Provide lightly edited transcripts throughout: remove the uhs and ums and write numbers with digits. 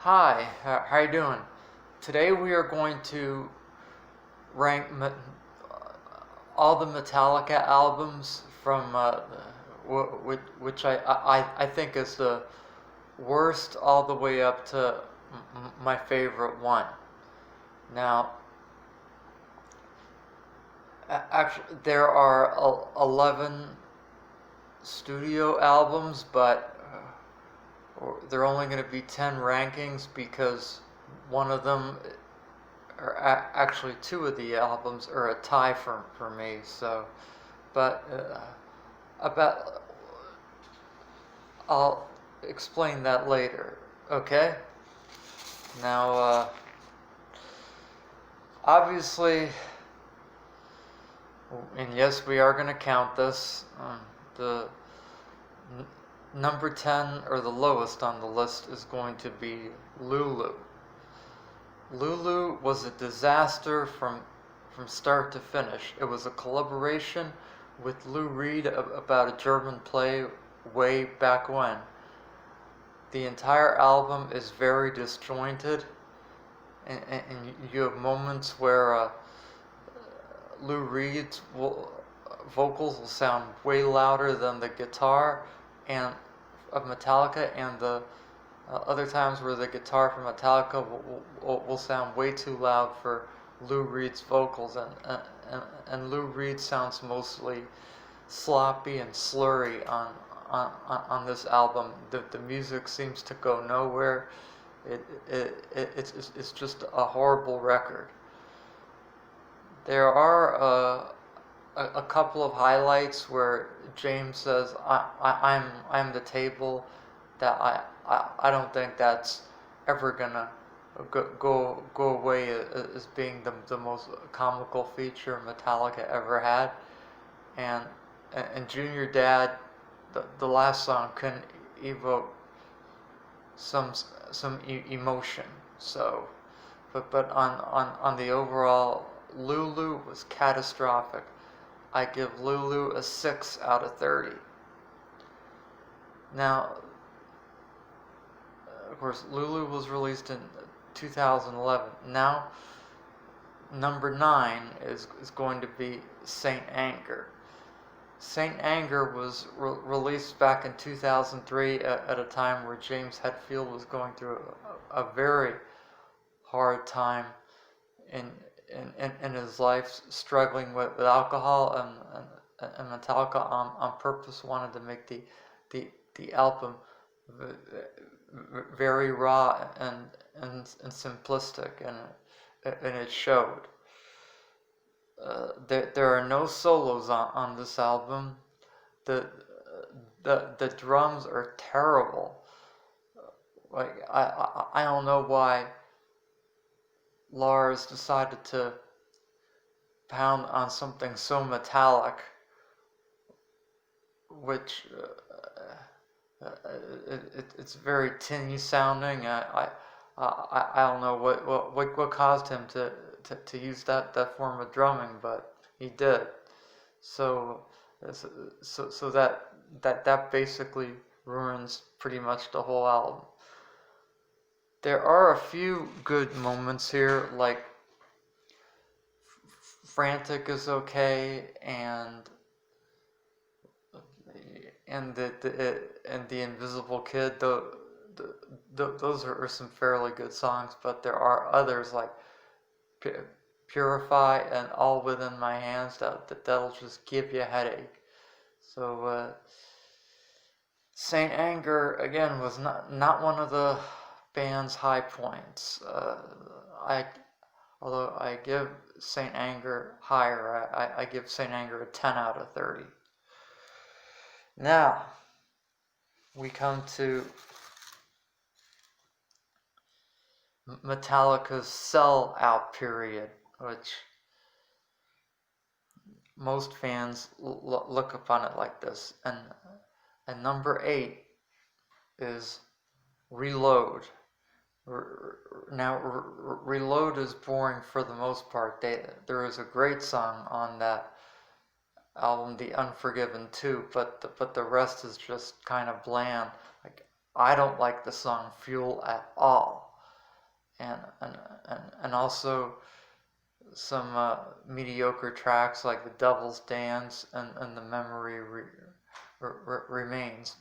Hi, how you doing? Today we are going to rank all the Metallica albums from which I think is the worst all the way up to my favorite one. Now, actually, there are 11 studio albums, but there are only going to be 10 rankings because one of them or actually two of the albums are a tie for me. So, but about I'll explain that later. Okay. Now, obviously, and yes, we are going to count this. The number 10 or the lowest on the list is going to be Lulu. Lulu was a disaster from start to finish. It was a collaboration with Lou Reed about a German play way back when. The entire album is very disjointed, and you have moments where Lou Reed's vocals will sound way louder than the guitar and of Metallica, and the other times where the guitar from Metallica will sound way too loud for Lou Reed's vocals, and Lou Reed sounds mostly sloppy and slurry on this album. The music seems to go nowhere. It's just a horrible record. There are a couple of highlights where James says, I'm the table, that I don't think that's ever gonna go away as being the most comical feature Metallica ever had. And Junior Dad, the last song couldn't evoke some emotion. So, but on the overall, Lulu was catastrophic. I give Lulu a 6 out of 30. Now, of course, Lulu was released in 2011. Now, number 9 is going to be Saint Anger. Saint Anger was released back in 2003 at a time where James Hetfield was going through a very hard time in his life, struggling with alcohol, and Metallica on purpose wanted to make the album very raw and simplistic, and it showed. There are no solos on this album. The drums are terrible. Like I don't know why Lars decided to pound on something so metallic, which it's very tinny sounding. I don't know what caused him to use that form of drumming, but he did. So that basically ruins pretty much the whole album. There are a few good moments here, like Frantic is okay, and the Invisible Kid. Those are some fairly good songs, but there are others like Purify and All Within My Hands that'll just give you a headache. So Saint Anger again was not one of the band's high points. Although I give Saint Anger higher, I give Saint Anger a 10 out of 30. Now we come to Metallica's sell-out period, which most fans look upon it like this. And number 8 is Reload. Now, Reload is boring for the most part. There is a great song on that album, The Unforgiven 2, but the rest is just kind of bland. Like, I don't like the song Fuel at all. and also some mediocre tracks like The Devil's Dance and The Memory Remains.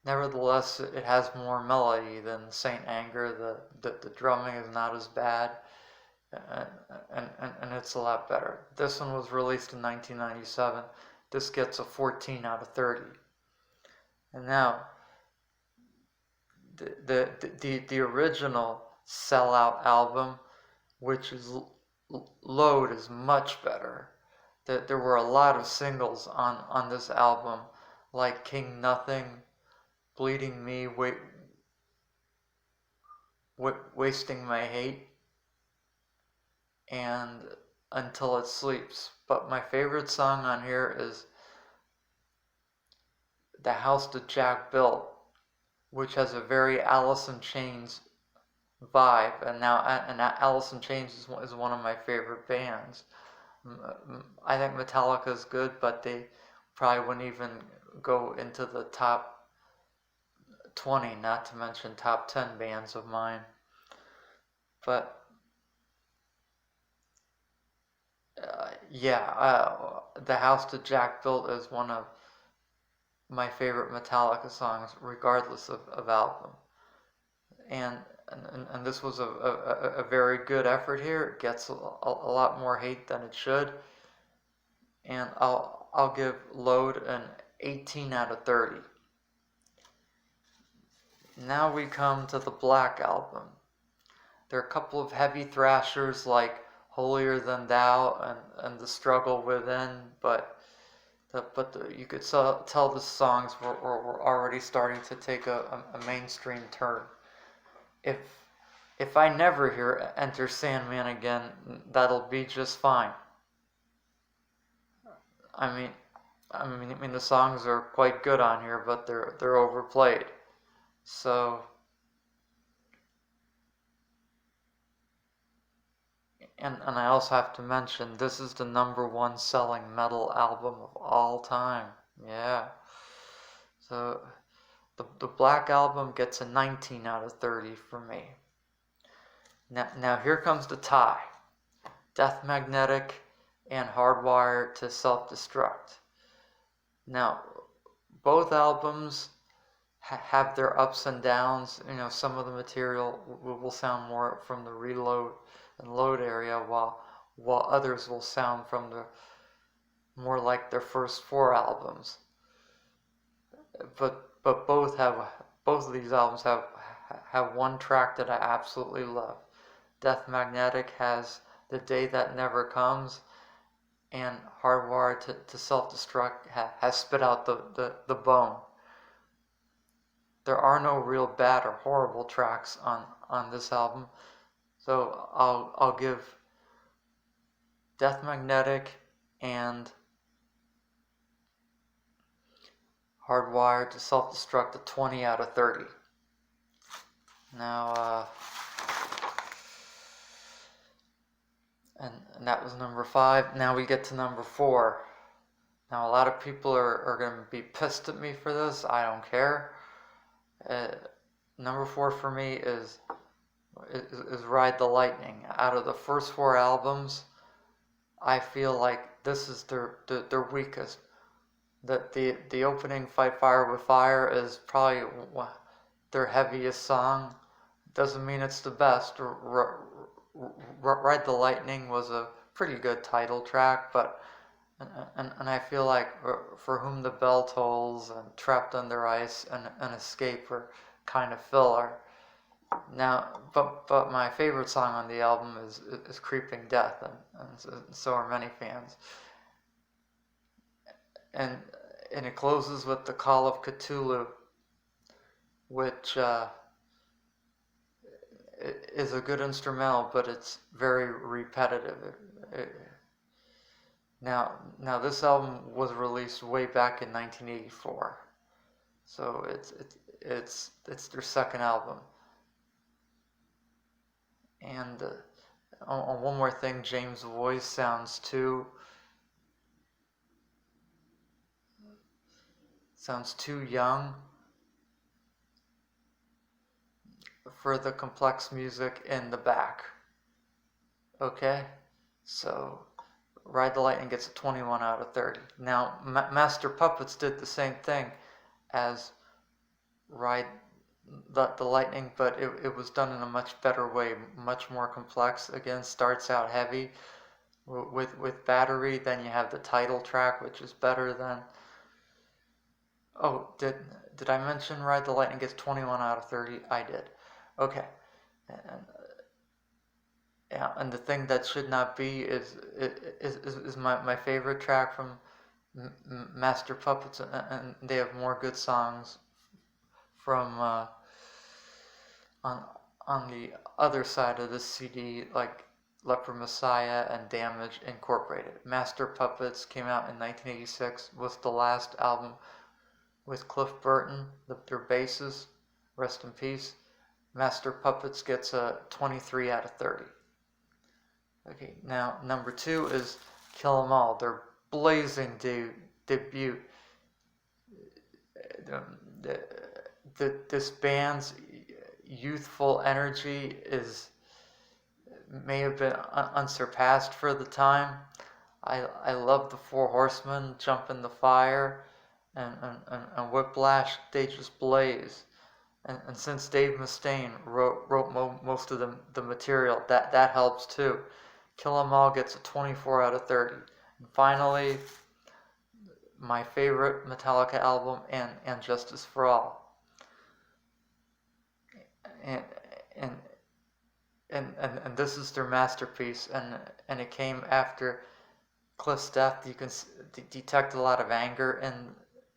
Nevertheless, it has more melody than Saint Anger. The drumming is not as bad, and it's a lot better. This one was released in 1997. This gets a 14 out of 30. And now, the original Sellout album, which is Load, is much better. There were a lot of singles on this album, like King Nothing, Bleeding Me, Wasting My Hate, and Until It Sleeps. But my favorite song on here is The House That Jack Built, which has a very Alice in Chains vibe, and Alice in Chains is one of my favorite bands. I think Metallica is good, but they probably wouldn't even go into the top 20, not to mention top 10 bands of mine. But The House That Jack Built is one of my favorite Metallica songs, regardless of album. And this was a very good effort here. It gets a lot more hate than it should. And I'll give Load an 18 out of 30. Now we come to the Black Album. There are a couple of heavy thrashers like Holier Than Thou and The Struggle Within, but you could tell the songs were already starting to take a mainstream turn. If I never hear Enter Sandman again, that'll be just fine. I mean the songs are quite good on here, but they're overplayed. So, and I also have to mention, this is the #1 selling metal album of all time. Yeah. So the Black Album gets a 19 out of 30 for me. Now here comes the tie. Death Magnetic and Hardwired to Self-Destruct. Now, both albums have their ups and downs. You know, some of the material will sound more from the Reload and Load area, while others will sound from the more like their first 4 albums. But both of these albums have one track that I absolutely love. Death Magnetic has The Day That Never Comes, and Hardwired to Self-Destruct has Spit Out the Bone. There are no real bad or horrible tracks on this album, so I'll give Death Magnetic and Hardwired to Self-Destruct a 20 out of 30. Now, and that was number 5. Now we get to number 4. Now a lot of people are going to be pissed at me for this. I don't care. Number 4 for me is Ride the Lightning. Out of the first 4 albums, I feel like this is their weakest. That the opening Fight Fire with Fire is probably their heaviest song. Doesn't mean it's the best. Ride the Lightning was a pretty good title track, but and I feel like For Whom the Bell Tolls and Trapped Under Ice and Escape were kind of filler. Now, but my favorite song on the album is Creeping Death, and so are many fans. And it closes with The Call of Cthulhu, which is a good instrumental, but it's very repetitive. Now this album was released way back in 1984, so it's their second album. And on one more thing, James' voice sounds too young for the complex music in the back. Okay, so Ride the Lightning gets a 21 out of 30. Now, Master Puppets did the same thing as Ride the Lightning, but it was done in a much better way, much more complex. Again, starts out heavy with Battery, then you have the title track, which is better than... Oh, did I mention Ride the Lightning gets 21 out of 30? I did. Okay. And, yeah, and the thing that should not be is my favorite track from Master Puppets, and they have more good songs from on the other side of the CD, like Leper Messiah and Damage Incorporated. Master Puppets came out in 1986, was the last album with Cliff Burton, their bassist, rest in peace. Master Puppets gets a 23 out of 30. Okay, now number 2 is Kill 'Em All, their blazing debut. This band's youthful energy may have been unsurpassed for the time. I love the Four Horsemen, Jump in the Fire, and Whiplash. They just blaze. And since Dave Mustaine wrote most of the material, that helps too. Kill 'Em All gets a 24 out of 30. And finally, my favorite Metallica album, and Justice for All. And this is their masterpiece, and it came after Cliff's death. You can detect a lot of anger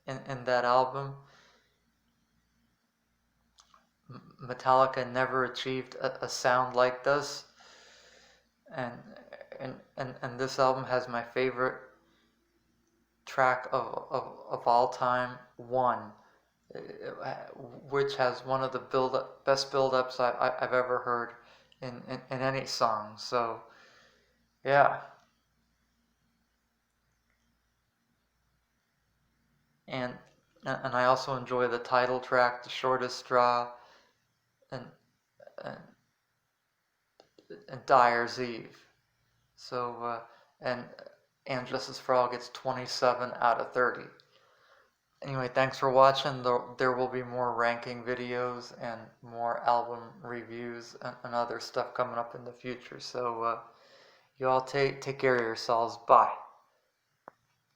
in that album. Metallica never achieved a sound like this, and this album has my favorite track of all time, One, which has one of the best build-ups I've ever heard in any song. So yeah, and I also enjoy the title track, The Shortest Straw, and Dyer's Eve. So and Justice for All gets 27 out of 30. Anyway, thanks for watching. There will be more ranking videos and more album reviews and other stuff coming up in the future. So you all take care of yourselves. Bye.